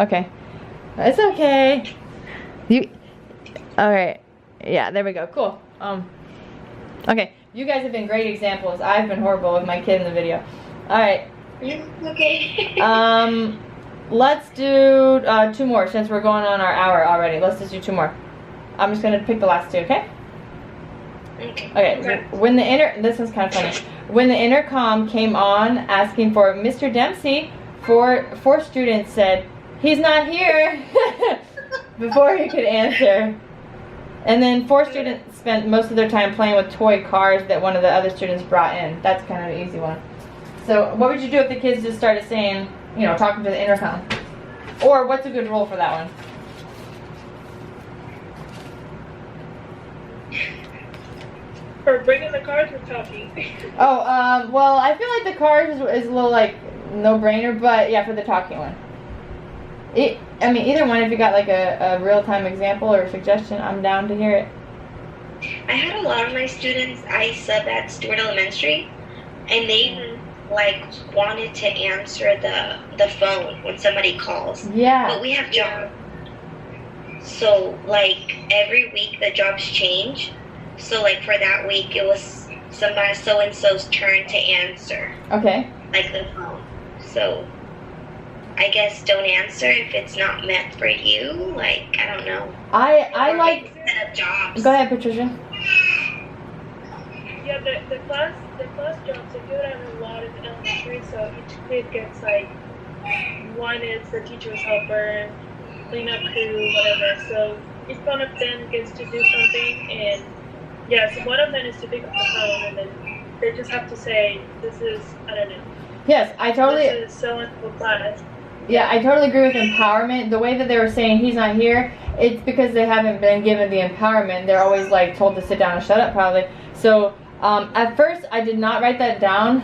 Okay. It's okay. Alright. Yeah, there we go. Cool. Okay. You guys have been great examples. I've been horrible with my kid in the video. Alright. Okay. Let's do 2 more since we're going on our hour already. Let's just do 2 more. I'm just gonna pick the last 2, okay? Okay. When the this is kind of funny. When the intercom came on asking for Mr. Dempsey, four students said, "He's not here," before he could answer. And then 4 students spent most of their time playing with toy cars that one of the other students brought in. That's kind of an easy one. So what would you do if the kids just started saying, you know, talking to the intercom? Or what's a good rule for that one? For bringing the cars or talking? Oh, well, I feel like the cars is a little, like, no-brainer, but yeah, for the talking one. I mean, either one, if you got, like, a real-time example or suggestion, I'm down to hear it. I had a lot of my students, I sub at Stewart Elementary, and they, like, wanted to answer the phone when somebody calls. Yeah. But we have jobs. So, like, every week the jobs change. So, like, for that week, it was somebody so-and-so's turn to answer. Okay. Like, the phone. So, I guess don't answer if it's not meant for you. Like, I don't know. I like... Set up jobs. Go ahead, Patricia. Yeah, the class jobs, they do it at a lot of elementary, so each kid gets, like, one is the teacher's helper, cleanup crew, whatever. So each one of them gets to do something, and yeah, so one of them is to pick up the phone, and then they just have to say, this is, I don't know. Yes, I totally... This is so-and-so class. Yeah, I totally agree with empowerment. The way that they were saying he's not here, it's because they haven't been given the empowerment. They're always, like, told to sit down and shut up, probably. So, at first, I did not write that down,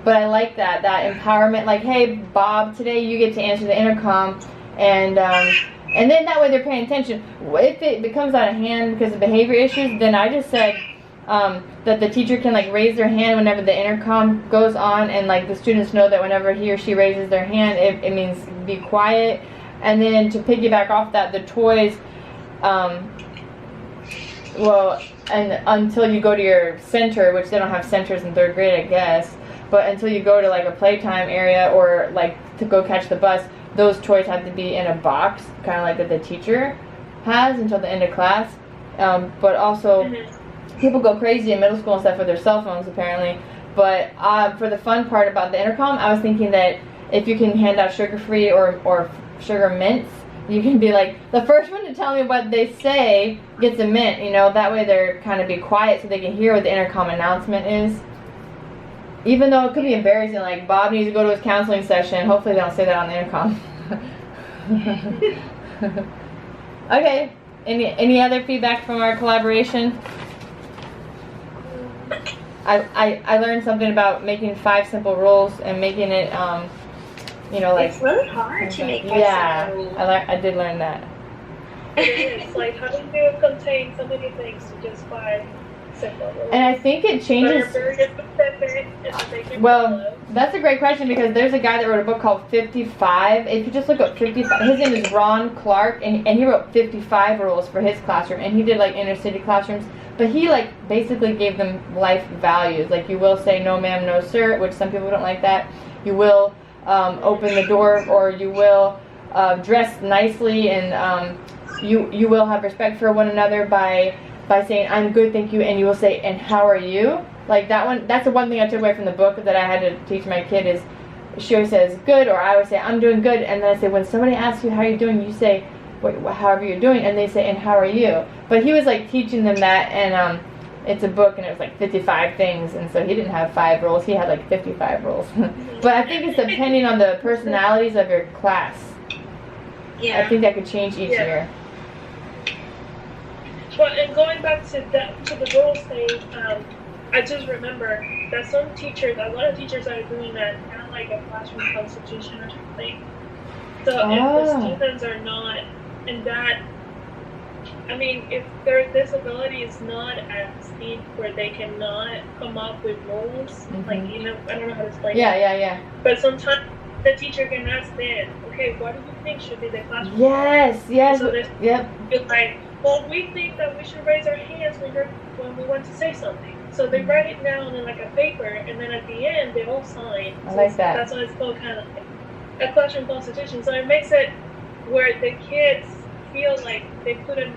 but I like that empowerment. Like, hey, Bob, today you get to answer the intercom, and then that way they're paying attention. If it becomes out of hand because of behavior issues, then I just said that the teacher can, like, raise their hand whenever the intercom goes on, and, like, the students know that whenever he or she raises their hand, it means be quiet. And then to piggyback off that, the toys, well, and until you go to your center, which they don't have centers in 3rd grade, I guess, but until you go to, like, a playtime area or, like, to go catch the bus, those toys have to be in a box, kind of like that the teacher has until the end of class. But also, people go crazy in middle school and stuff with their cell phones, apparently. But for the fun part about the intercom, I was thinking that if you can hand out sugar-free or sugar mints, you can be like, the first one to tell me what they say gets a mint, you know, that way they're kind of be quiet so they can hear what the intercom announcement is. Even though it could be embarrassing, like, Bob needs to go to his counseling session. Hopefully they don't say that on the intercom. Okay, any other feedback from our collaboration? I learned something about making 5 simple rules and making it, you know, like... It's really hard to make 5 simple rules. I did learn that. It is, like, how do you contain so many things to just 5 simple rules? And I think it changes... Well, that's a great question because there's a guy that wrote a book called 55. If you just look up 55, his name is Ron Clark, and he wrote 55 rules for his classroom, and he did, like, inner city classrooms. But he, like, basically gave them life values. Like, you will say no ma'am, no sir, which some people don't like that. You will open the door, or you will dress nicely, and you will have respect for one another by saying I'm good, thank you, and you will say, and how are you? Like, that one, that's the one thing I took away from the book that I had to teach my kid is, she always says good, or I always say I'm doing good, and then I say when somebody asks you how you're doing, you say however you're doing, and they say, and how are you? But he was, like, teaching them that, and it's a book, and it was, like, 55 things, and so he didn't have 5 rules, he had, like, 55 rules. But I think it's depending on the personalities of your class. Yeah. I think that could change each year. Well, and going back to the rules thing, I just remember that some teachers, a lot of teachers are doing that, kind of like a classroom constitution or something. So if the students are not in that, I mean, if their disability is not at stage where they cannot come up with rules, like, you know, I don't know how to explain it. Yeah. But sometimes the teacher can ask them, okay, what do you think should be the classroom? Yes, yes, So there's yep. like, well, we think that we should raise our hands when we want to say something. So they write it down in like a paper, and then at the end they all sign. I So like that. That's why it's called kind of like a classroom constitution. So it makes it where the kids feel like they put an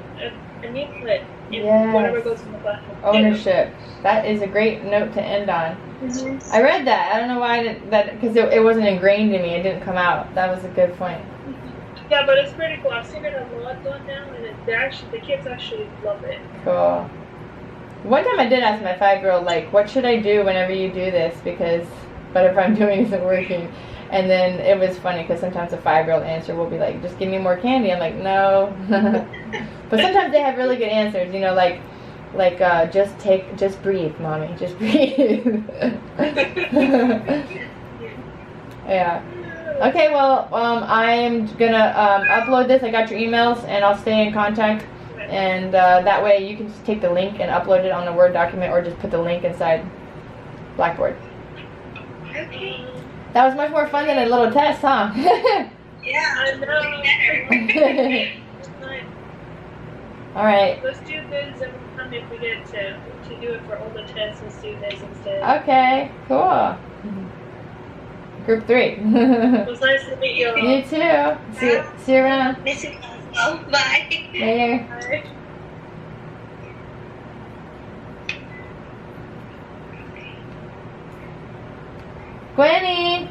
input in whatever goes in the classroom. Ownership. That is a great note to end on. Mm-hmm. I read that. I don't know why because it wasn't ingrained in me. It didn't come out. That was a good point. Yeah, but it's pretty cool. I've seen it a lot done now, and the kids actually love it. Cool. One time I did ask my 5-year-old, like, what should I do whenever you do this? Because whatever I'm doing isn't working. And then it was funny because sometimes a 5-year-old answer will be like, just give me more candy. I'm like, no. But sometimes they have really good answers, you know, like just breathe, mommy, just breathe. Yeah. Okay, well, I'm gonna upload this. I got your emails, and I'll stay in contact. And that way you can just take the link and upload it on a Word document, or just put the link inside Blackboard. Okay. That was much more fun than a little test, huh? Yeah, I know. better. All right. Let's do this every time if we get to do it for all the tests. Let's do this instead. Okay, cool. Group 3. It was nice to meet you all. You too. See you around. Miss you also. Bye. Later. Bye. Gwenny.